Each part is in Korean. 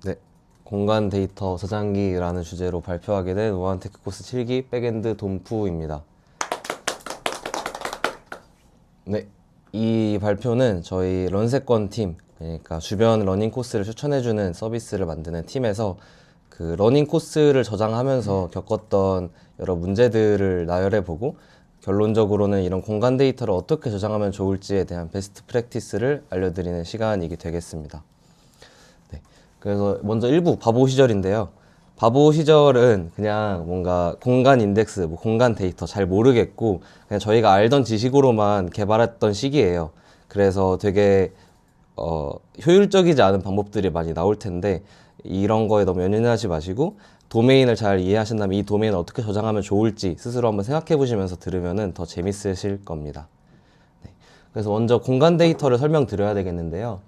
네, 공간 데이터 저장기라는 주제로 발표하게 된 우한테크 코스 7기 백엔드 돈푸입니다. 네, 이 발표는 저희 런세권 팀, 그러니까 주변 러닝 코스를 추천해주는 서비스를 만드는 팀에서 그 러닝 코스를 저장하면서 겪었던 여러 문제들을 나열해보고 결론적으로는 이런 공간 데이터를 어떻게 저장하면 좋을지에 대한 베스트 프랙티스를 알려드리는 시간이 되겠습니다. 네. 그래서 먼저 일부 바보 시절인데요. 바보 시절은 그냥 뭔가 공간 인덱스, 뭐 공간 데이터 잘 모르겠고 그냥 저희가 알던 지식으로만 개발했던 시기예요. 그래서 되게 효율적이지 않은 방법들이 많이 나올 텐데 이런 거에 너무 연연하지 마시고 도메인을 잘 이해하신 다음에 이 도메인을 어떻게 저장하면 좋을지 스스로 한번 생각해 보시면서 들으면 더 재밌으실 겁니다. 네. 그래서 먼저 공간 데이터를 설명드려야 되겠는데요.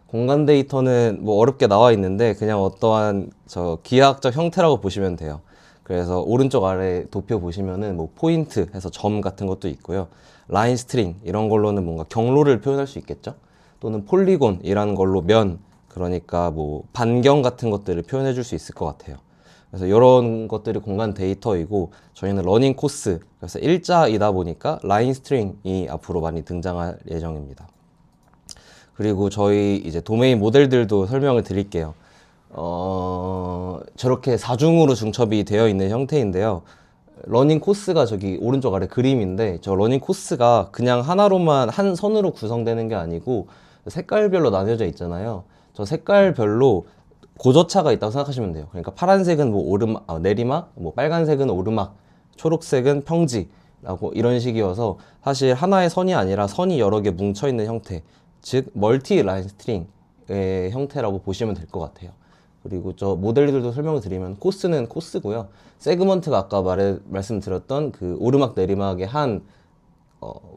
공간 데이터는 뭐 어렵게 나와 있는데 그냥 어떠한 저 기하학적 형태라고 보시면 돼요. 그래서 오른쪽 아래 도표 보시면은 뭐 포인트 해서 점 같은 것도 있고요. 라인 스트링 이런 걸로는 뭔가 경로를 표현할 수 있겠죠. 또는 폴리곤이라는 걸로 면, 그러니까 뭐 반경 같은 것들을 표현해 줄 수 있을 것 같아요. 그래서 이런 것들이 공간 데이터이고 저희는 러닝 코스, 그래서 일자이다 보니까 라인 스트링이 앞으로 많이 등장할 예정입니다. 그리고 저희 이제 도메인 모델들도 설명을 드릴게요. 저렇게 사중으로 중첩이 되어 있는 형태인데요. 러닝 코스가 저기 오른쪽 아래 그림인데 저 러닝 코스가 그냥 하나로만 한 선으로 구성되는 게 아니고 색깔별로 나뉘어져 있잖아요. 저 색깔별로 고저차가 있다고 생각하시면 돼요. 그러니까 파란색은 뭐 오르막, 내리막, 뭐 빨간색은 오르막, 초록색은 평지라고 이런 식이어서 사실 하나의 선이 아니라 선이 여러 개 뭉쳐 있는 형태, 즉 멀티 라인 스트링의 형태라고 보시면 될 것 같아요. 그리고 저 모델들도 설명을 드리면 코스는 코스고요. 세그먼트가 아까 말씀드렸던 그 오르막 내리막의 한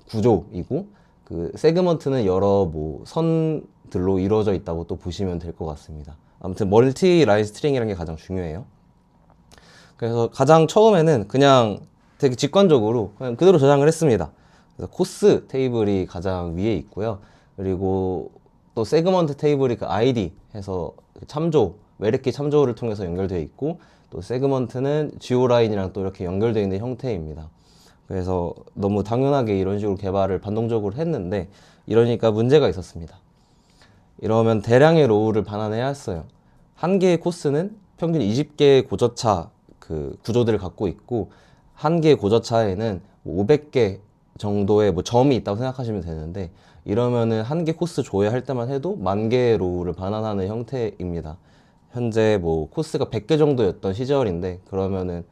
구조이고 그 세그먼트는 여러 뭐 선들로 이루어져 있다고 또 보시면 될 것 같습니다. 아무튼 멀티 라인 스트링이라는 게 가장 중요해요. 그래서 가장 처음에는 그냥 되게 직관적으로 그냥 그대로 저장을 했습니다. 그래서 코스 테이블이 가장 위에 있고요. 그리고 또 세그먼트 테이블이 그 ID 해서 참조, 외래키 참조를 통해서 연결되어 있고 또 세그먼트는 지오라인이랑 또 이렇게 연결되어 있는 형태입니다. 그래서 너무 당연하게 이런 식으로 개발을 반동적으로 했는데 이러니까 문제가 있었습니다. 이러면 대량의 로우를 반환해야 했어요. 한 개의 코스는 평균 20개의 고저차 그 구조들을 갖고 있고 한 개의 고저차에는 500개 정도의 뭐 점이 있다고 생각하시면 되는데 이러면은 한 개 코스 조회할 때만 해도 10,000개의 로우를 반환하는 형태입니다. 현재 뭐 코스가 100개 정도였던 시절인데 그러면은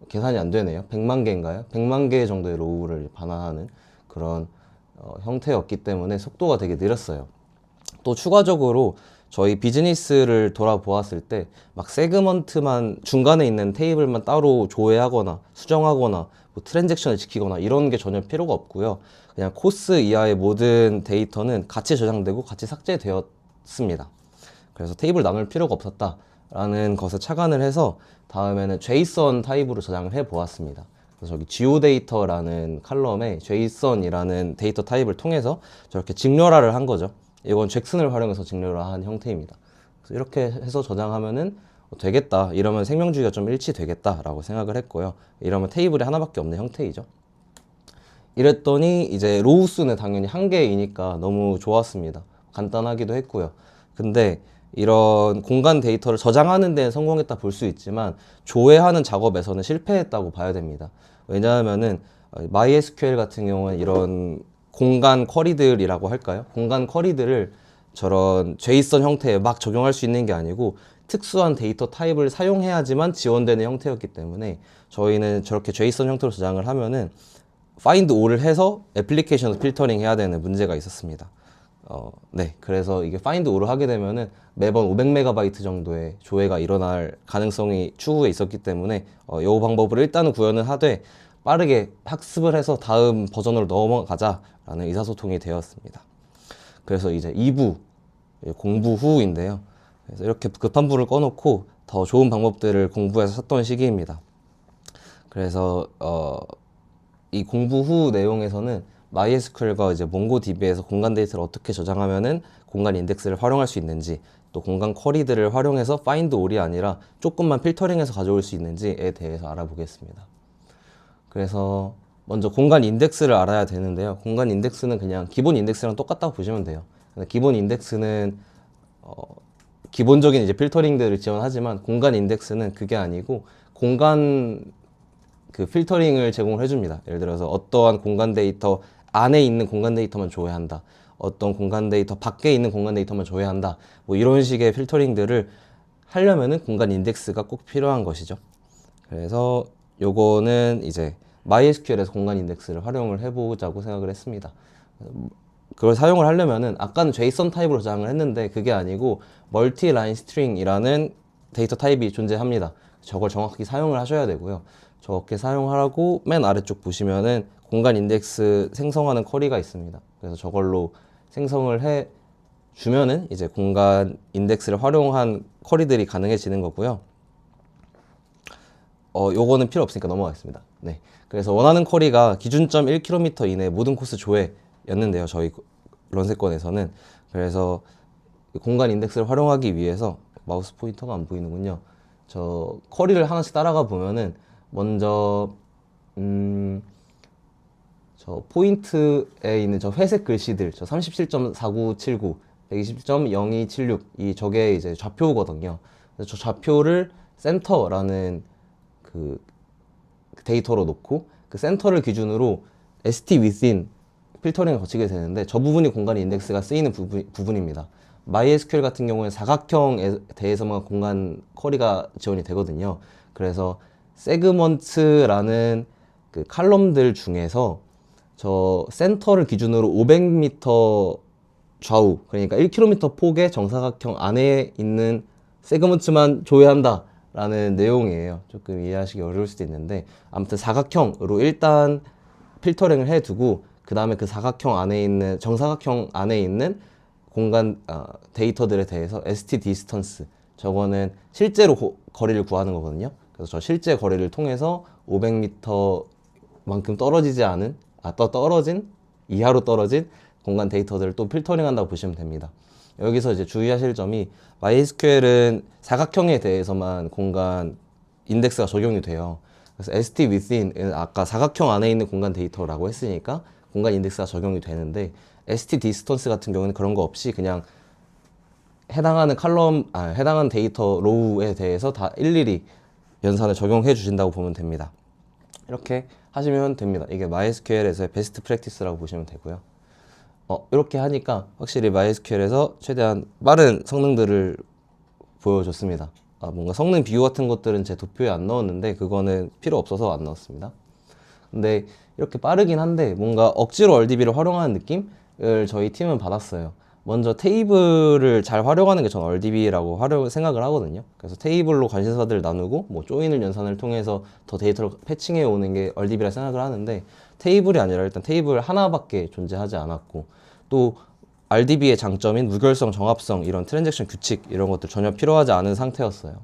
계산이 안 되네요. 100만 개인가요? 100만 개 정도의 로우를 반환하는 그런 형태였기 때문에 속도가 되게 느렸어요. 또 추가적으로 저희 비즈니스를 돌아보았을 때 막 세그먼트만 중간에 있는 테이블만 따로 조회하거나 수정하거나 뭐 트랜잭션을 지키거나 이런 게 전혀 필요가 없고요. 그냥 코스 이하의 모든 데이터는 같이 저장되고 같이 삭제되었습니다. 그래서 테이블 나눌 필요가 없었다라는 것을 착안을 해서 다음에는 JSON 타입으로 저장을 해 보았습니다. 그래서 저기 지오데이터라는 칼럼에 JSON이라는 데이터 타입을 통해서 저렇게 직렬화를 한 거죠. 이건 잭슨을 활용해서 직렬화한 형태입니다. 그래서 이렇게 해서 저장하면은 되겠다. 이러면 생명주기가 좀 일치되겠다라고 생각을 했고요. 이러면 테이블이 하나밖에 없는 형태이죠. 이랬더니 이제 로우 수는 당연히 한 개이니까 너무 좋았습니다. 간단하기도 했고요. 근데 이런 공간 데이터를 저장하는 데는 성공했다 볼 수 있지만 조회하는 작업에서는 실패했다고 봐야 됩니다. 왜냐하면은 MySQL 같은 경우는 이런 공간 쿼리들이라고 할까요? 공간 쿼리들을 저런 JSON 형태에 막 적용할 수 있는 게 아니고 특수한 데이터 타입을 사용해야지만 지원되는 형태였기 때문에 저희는 저렇게 JSON 형태로 저장을 하면은 find all을 해서 애플리케이션을 필터링 해야 되는 문제가 있었습니다. 네. 그래서 이게 find all을 하게 되면은 매번 500MB 정도의 조회가 일어날 가능성이 추후에 있었기 때문에 이 방법을 일단은 구현을 하되 빠르게 학습을 해서 다음 버전으로 넘어가자라는 의사소통이 되었습니다. 그래서 이제 2부 공부 후인데요. 그래서 이렇게 급한 불을 꺼놓고 더 좋은 방법들을 공부해서 찾던 시기입니다. 그래서 이 공부 후 내용에서는 MySQL과 이제 몽고DB에서 공간 데이터를 어떻게 저장하면은 공간 인덱스를 활용할 수 있는지, 또 공간 쿼리들을 활용해서 find all이 아니라 조금만 필터링해서 가져올 수 있는지에 대해서 알아보겠습니다. 그래서 먼저 공간 인덱스를 알아야 되는데요. 공간 인덱스는 그냥 기본 인덱스랑 똑같다고 보시면 돼요. 기본 인덱스는 기본적인 이제 필터링들을 지원하지만 공간 인덱스는 그게 아니고 공간 그 필터링을 제공을 해줍니다. 예를 들어서 어떠한 공간 데이터 안에 있는 공간 데이터만 조회한다. 어떤 공간 데이터 밖에 있는 공간 데이터만 조회한다. 뭐 이런 식의 필터링들을 하려면은 공간 인덱스가 꼭 필요한 것이죠. 그래서 요거는 이제 MySQL에서 공간 인덱스를 활용을 해보자고 생각을 했습니다. 그걸 사용을 하려면은 아까는 JSON 타입으로 저장을 했는데 그게 아니고 멀티 라인 스트링이라는 데이터 타입이 존재합니다. 저걸 정확히 사용을 하셔야 되고요. 저렇게 사용하라고 맨 아래쪽 보시면은 공간 인덱스 생성하는 쿼리가 있습니다. 그래서 저걸로 생성을 해 주면은 이제 공간 인덱스를 활용한 쿼리들이 가능해지는 거고요. 요거는 필요 없으니까 넘어가겠습니다. 네. 그래서 원하는 쿼리가 기준점 1km 이내 모든 코스 조회였는데요. 저희 런세건에서는. 그래서 공간 인덱스를 활용하기 위해서 마우스 포인터가 안 보이는군요. 저 쿼리를 하나씩 따라가 보면은 먼저 저 포인트에 있는 저 회색 글씨들, 저 37.4979, 120.0276 이 저게 이제 좌표거든요. 그래서 저 좌표를 센터라는 그 데이터로 놓고 그 센터를 기준으로 ST within 필터링을 거치게 되는데 저 부분이 공간 인덱스가 쓰이는 부분입니다. MySQL 같은 경우는 사각형에 대해서만 공간 쿼리가 지원이 되거든요. 그래서 세그먼트라는 그 칼럼들 중에서 저 센터를 기준으로 500m 좌우, 그러니까 1km 폭의 정사각형 안에 있는 세그먼트만 조회한다 라는 내용이에요. 조금 이해하시기 어려울 수도 있는데 아무튼 사각형으로 일단 필터링을 해두고 그 다음에 그 사각형 안에 있는 정사각형 안에 있는 공간 데이터들에 대해서 ST 디스턴스, 저거는 실제로 거리를 구하는 거거든요. 그래서 저 실제 거리를 통해서 500m만큼 떨어지지 않은 떨어진 이하로 떨어진 공간 데이터들을 또 필터링 한다고 보시면 됩니다. 여기서 이제 주의하실 점이 MySQL은 사각형에 대해서만 공간 인덱스가 적용이 돼요. 그래서 ST within은 아까 사각형 안에 있는 공간 데이터라고 했으니까 공간 인덱스가 적용이 되는데 ST 디스턴스 같은 경우는 그런 거 없이 그냥 해당하는 해당하는 데이터 로우에 대해서 다 일일이 연산을 적용해 주신다고 보면 됩니다. 이렇게 하시면 됩니다. 이게 MySQL에서의 베스트 프랙티스라고 보시면 되고요. 이렇게 하니까 확실히 MySQL에서 최대한 빠른 성능들을 보여줬습니다. 뭔가 성능 비교 같은 것들은 제 도표에 안 넣었는데 그거는 필요 없어서 안 넣었습니다. 근데 이렇게 빠르긴 한데 뭔가 억지로 RDB를 활용하는 느낌을 저희 팀은 받았어요. 먼저 테이블을 잘 활용하는 게 전 RDB라고 생각을 하거든요. 그래서 테이블로 관심사들을 나누고 뭐 조인을 연산을 통해서 더 데이터를 패칭해 오는 게 RDB라 생각을 하는데 테이블이 아니라 일단 테이블 하나밖에 존재하지 않았고 또 RDB의 장점인 무결성, 정합성, 이런 트랜잭션 규칙 이런 것들 전혀 필요하지 않은 상태였어요.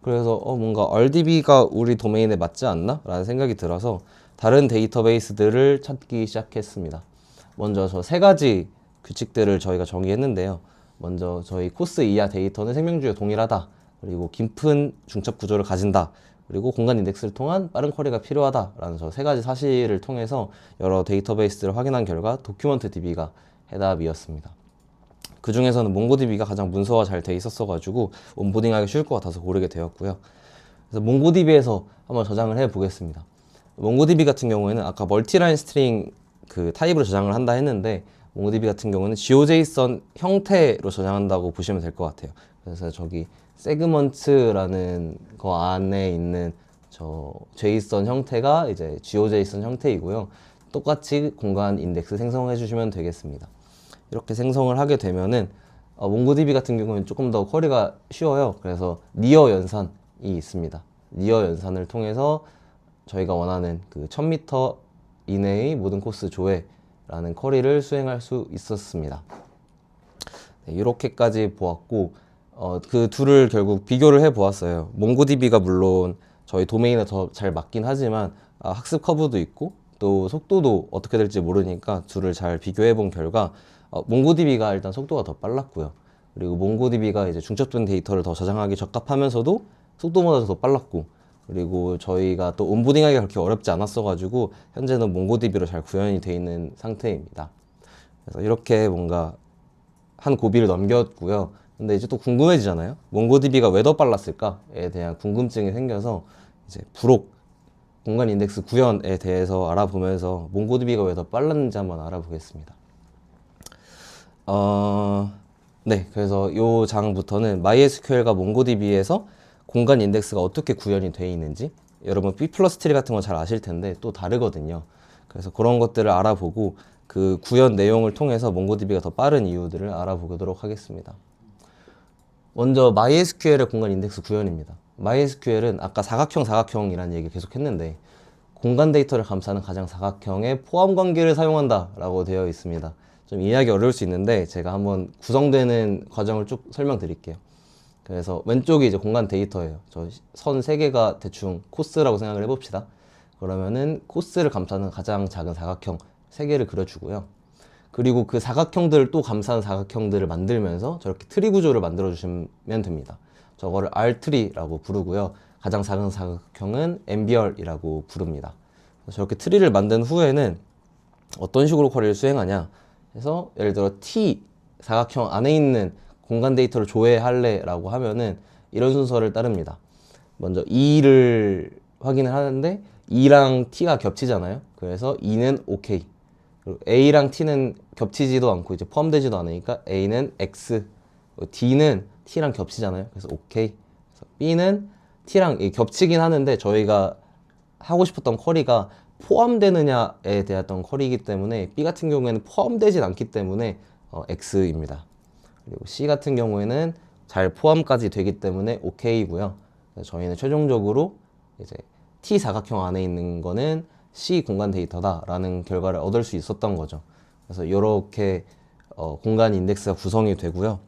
그래서 뭔가 RDB가 우리 도메인에 맞지 않나? 라는 생각이 들어서 다른 데이터베이스들을 찾기 시작했습니다. 먼저 저 세 가지 규칙들을 저희가 정의했는데요. 먼저 저희 코스 이하 데이터는 생명주의와 동일하다. 그리고 깊은 중첩 구조를 가진다. 그리고 공간 인덱스를 통한 빠른 쿼리가 필요하다라는 저 세 가지 사실을 통해서 여러 데이터베이스를 확인한 결과 도큐먼트 DB가 해답이었습니다. 그 중에서는 몽고DB가 가장 문서화 잘 돼 있었어 가지고 온보딩하기 쉬울 것 같아서 고르게 되었고요. 그래서 몽고DB에서 한번 저장을 해 보겠습니다. 몽고DB 같은 경우에는 아까 멀티라인 스트링 그 타입으로 저장을 한다 했는데 몽고DB 같은 경우는 GeoJSON 형태로 저장한다고 보시면 될 것 같아요. 그래서 저기 세그먼트라는 거 안에 있는 저 JSON 형태가 이제 GeoJSON 형태이고요. 똑같이 공간 인덱스 생성해 주시면 되겠습니다. 이렇게 생성을 하게 되면은 몽고DB 같은 경우는 조금 더 쿼리가 쉬워요. 그래서 니어 연산이 있습니다. 니어 연산을 통해서 저희가 원하는 그 1000m 이내의 모든 코스 조회라는 쿼리를 수행할 수 있었습니다. 네, 이렇게까지 보았고 그 둘을 결국 비교를 해 보았어요. 몽고DB가 물론 저희 도메인에 더 잘 맞긴 하지만 학습 커브도 있고 또 속도도 어떻게 될지 모르니까 둘을 잘 비교해 본 결과 몽고DB가 일단 속도가 더 빨랐고요. 그리고 몽고DB가 이제 중첩된 데이터를 더 저장하기 적합하면서도 속도보다 더 빨랐고, 그리고 저희가 또 온보딩하기가 그렇게 어렵지 않았어가지고 현재는 몽고DB로 잘 구현이 되어 있는 상태입니다. 그래서 이렇게 뭔가 한 고비를 넘겼고요. 근데 이제 또 궁금해지잖아요. 몽고DB가 왜 더 빨랐을까에 대한 궁금증이 생겨서 이제 부록 공간 인덱스 구현에 대해서 알아보면서 몽고DB가 왜 더 빨랐는지 한번 알아보겠습니다. 네, 그래서 이 장부터는 MySQL과 몽고DB에서 공간 인덱스가 어떻게 구현이 되어 있는지, 여러분 B 플러스 트리 같은 거 잘 아실 텐데 또 다르거든요. 그래서 그런 것들을 알아보고 그 구현 내용을 통해서 몽고DB가 더 빠른 이유들을 알아보도록 하겠습니다. 먼저 MySQL의 공간 인덱스 구현입니다. MySQL은 아까 사각형이라는 얘기를 계속 했는데 공간 데이터를 감싸는 가장 사각형의 포함 관계를 사용한다 라고 되어 있습니다. 좀 이해하기 어려울 수 있는데 제가 한번 구성되는 과정을 쭉 설명드릴게요. 그래서 왼쪽이 이제 공간 데이터예요. 저 선 3개가 대충 코스라고 생각을 해봅시다. 그러면은 코스를 감싸는 가장 작은 사각형 3개를 그려주고요. 그리고 그 사각형들을 또 감싸는 사각형들을 만들면서 저렇게 트리 구조를 만들어 주시면 됩니다. 저거를 R트리라고 부르고요. 가장 작은 사각형은 엠비얼이라고 부릅니다. 저렇게 트리를 만든 후에는 어떤 식으로 쿼리를 수행하냐 해서, 예를 들어 T 사각형 안에 있는 공간 데이터를 조회할래 라고 하면은 이런 순서를 따릅니다. 먼저 E를 확인을 하는데 E랑 T가 겹치잖아요. 그래서 E는 OK, 그리고 A랑 T는 겹치지도 않고 이제 포함되지도 않으니까 A는 X, D는 T랑 겹치잖아요. 그래서 OK. 그래서 B는 T랑 겹치긴 하는데 저희가 하고 싶었던 쿼리가 포함되느냐에 대한 쿼리이기 때문에 B 같은 경우에는 포함되진 않기 때문에 X입니다. 그리고 C 같은 경우에는 잘 포함까지 되기 때문에 OK이고요. 저희는 최종적으로 이제 T 사각형 안에 있는 거는 C 공간 데이터다라는 결과를 얻을 수 있었던 거죠. 그래서 이렇게 공간 인덱스가 구성이 되고요.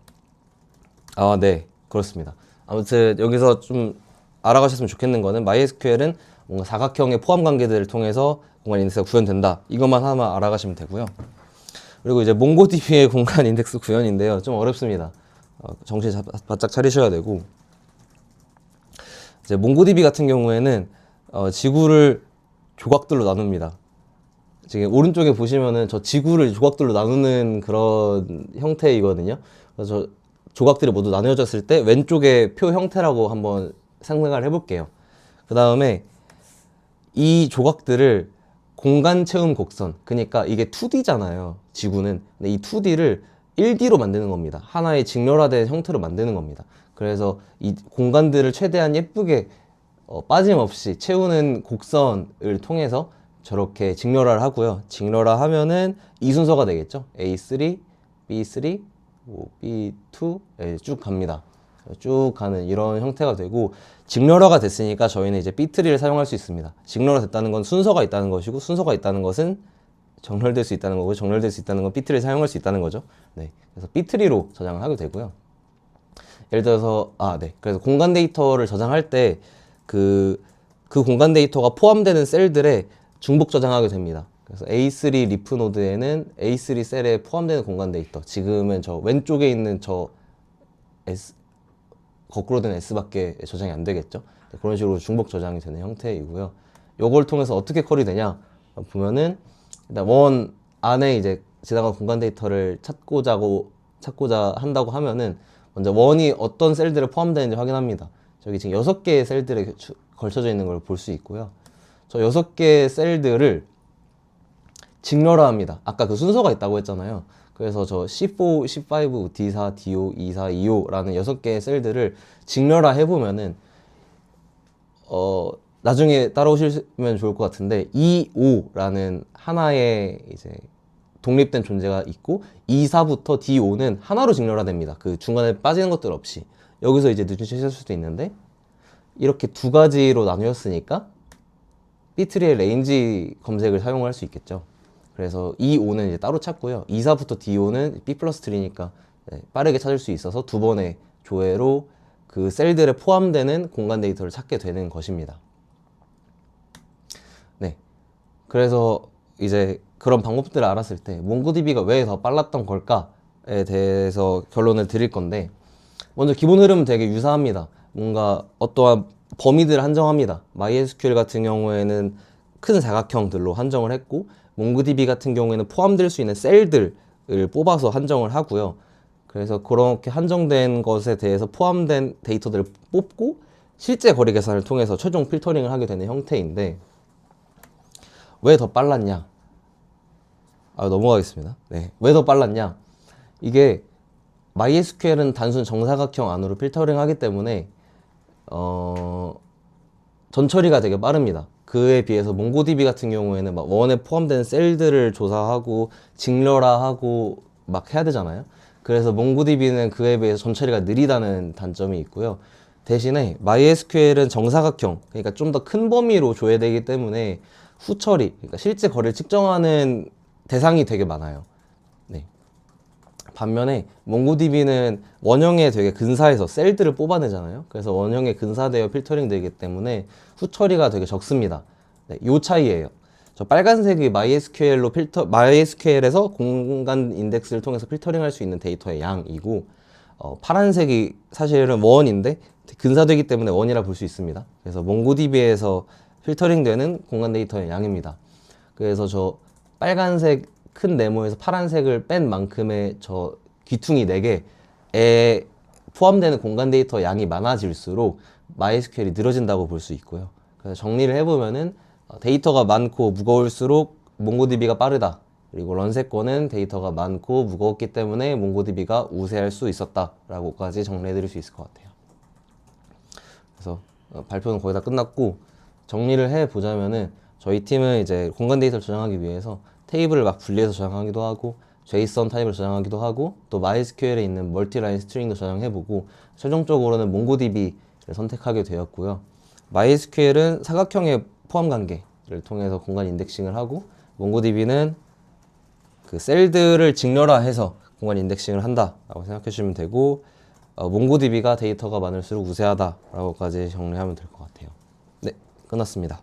네, 그렇습니다. 아무튼 여기서 좀 알아가셨으면 좋겠는 거는 MySQL은 뭔가 사각형의 포함 관계들을 통해서 공간 인덱스가 구현된다. 이것만 하나만 알아가시면 되고요. 그리고 이제 몽고DB의 공간 인덱스 구현인데요. 좀 어렵습니다. 정신 바짝 차리셔야 되고, 이제 몽고DB 같은 경우에는 지구를 조각들로 나눕니다. 지금 오른쪽에 보시면은 저 지구를 조각들로 나누는 그런 형태이거든요. 그래서 저 조각들이 모두 나누어졌을 때 왼쪽의 표 형태라고 한번 상상을 해볼게요. 그 다음에 이 조각들을 공간 채움 곡선, 그러니까 이게 2D잖아요. 지구는. 근데 이 2D를 1D로 만드는 겁니다. 하나의 직렬화된 형태로 만드는 겁니다. 그래서 이 공간들을 최대한 예쁘게 빠짐없이 채우는 곡선을 통해서 저렇게 직렬화를 하고요. 직렬화 하면은 이 순서가 되겠죠. A3, B3, B2 쭉 갑니다. 쭉 가는 이런 형태가 되고, 직렬화가 됐으니까 저희는 이제 B트리를 사용할 수 있습니다. 직렬화 됐다는 건 순서가 있다는 것이고, 순서가 있다는 것은 정렬될 수 있다는 거고, 정렬될 수 있다는 건 B트리를 사용할 수 있다는 거죠. 네, 그래서 B트리로 저장을 하게 되고요. 예를 들어서 네, 그래서 공간 데이터를 저장할 때 그 공간 데이터가 포함되는 셀들에 중복 저장하게 됩니다. 그래서 A3 리프 노드에는 A3 셀에 포함되는 공간 데이터, 지금은 저 왼쪽에 있는 저 S, 거꾸로 된 S밖에 저장이 안 되겠죠. 그런 식으로 중복 저장이 되는 형태이고요. 요걸 통해서 어떻게 쿼리되냐 보면은, 일단 원 안에 이제 지나간 공간 데이터를 찾고자 한다고 하면은 먼저 원이 어떤 셀들에 포함되는지 확인합니다. 저기 지금 6개의 셀들에 걸쳐져 있는 걸 볼 수 있고요. 저 6개의 셀들을 직렬화합니다. 아까 그 순서가 있다고 했잖아요. 그래서 저 C4, C5, D4, D5, E4, E5라는 6개의 셀들을 직렬화 해보면은 나중에 따라오시면 좋을 것 같은데 E5라는 하나의 이제 독립된 존재가 있고, E4부터 D5는 하나로 직렬화됩니다. 그 중간에 빠지는 것들 없이. 여기서 이제 눈치채실 수도 있는데, 이렇게 두 가지로 나뉘었으니까 B트리의 레인지 검색을 사용할 수 있겠죠. 그래서 E5는 이제 따로 찾고요. E4부터 D5는 B 플러스 트리니까 빠르게 찾을 수 있어서 두 번의 조회로 그 셀들에 포함되는 공간 데이터를 찾게 되는 것입니다. 네. 그래서 이제 그런 방법들을 알았을 때 몽고DB가 왜 더 빨랐던 걸까에 대해서 결론을 드릴 건데, 먼저 기본 흐름은 되게 유사합니다. 뭔가 어떠한 범위들을 한정합니다. MySQL 같은 경우에는 큰 사각형들로 한정을 했고, 몽고DB 같은 경우에는 포함될 수 있는 셀들을 뽑아서 한정을 하고요. 그래서 그렇게 한정된 것에 대해서 포함된 데이터들을 뽑고 실제 거리 계산을 통해서 최종 필터링을 하게 되는 형태인데, 왜 더 빨랐냐? 넘어가겠습니다. 네. 왜 더 빨랐냐? 이게 MySQL은 단순 정사각형 안으로 필터링 하기 때문에 전 처리가 되게 빠릅니다. 그에 비해서 몽고DB 같은 경우에는 막 원에 포함된 셀들을 조사하고 직렬화하고 막 해야 되잖아요. 그래서 몽고DB는 그에 비해서 전 처리가 느리다는 단점이 있고요. 대신에 MySQL은 정사각형, 그러니까 좀 더 큰 범위로 줘야 되기 때문에 후처리, 그러니까 실제 거리를 측정하는 대상이 되게 많아요. 네. 반면에 몽고DB는 원형에 되게 근사해서 셀들을 뽑아내잖아요. 그래서 원형에 근사되어 필터링 되기 때문에 후처리가 되게 적습니다. 네, 요 차이예요. 저 빨간색이 MySQL에서 공간 인덱스를 통해서 필터링 할 수 있는 데이터의 양이고, 파란색이 사실은 원인데 근사되기 때문에 원이라 볼 수 있습니다. 그래서 몽고DB에서 필터링 되는 공간 데이터의 양입니다. 그래서 저 빨간색 큰 네모에서 파란색을 뺀 만큼의 저 귀퉁이 4개에 포함되는 공간 데이터 양이 많아질수록 MySQL이 늘어진다고 볼 수 있고요. 그래서 정리를 해보면은 데이터가 많고 무거울수록 몽고DB가 빠르다. 그리고 런세권은 데이터가 많고 무거웠기 때문에 몽고DB가 우세할 수 있었다라고까지 정리해드릴 수 있을 것 같아요. 그래서 발표는 거의 다 끝났고, 정리를 해보자면은 저희 팀은 이제 공간 데이터를 저장하기 위해서 테이블을 막 분리해서 저장하기도 하고, JSON 타입을 저장하기도 하고, 또 MySQL에 있는 멀티라인 스트링도 저장해보고, 최종적으로는 몽고DB를 선택하게 되었고요. MySQL은 사각형의 포함 관계를 통해서 공간 인덱싱을 하고, 몽고DB는 그 셀들을 직렬화해서 공간 인덱싱을 한다라고 생각해 주시면 되고, 몽고DB가 데이터가 많을수록 우세하다라고까지 정리하면 될 것 같아요. 네, 끝났습니다.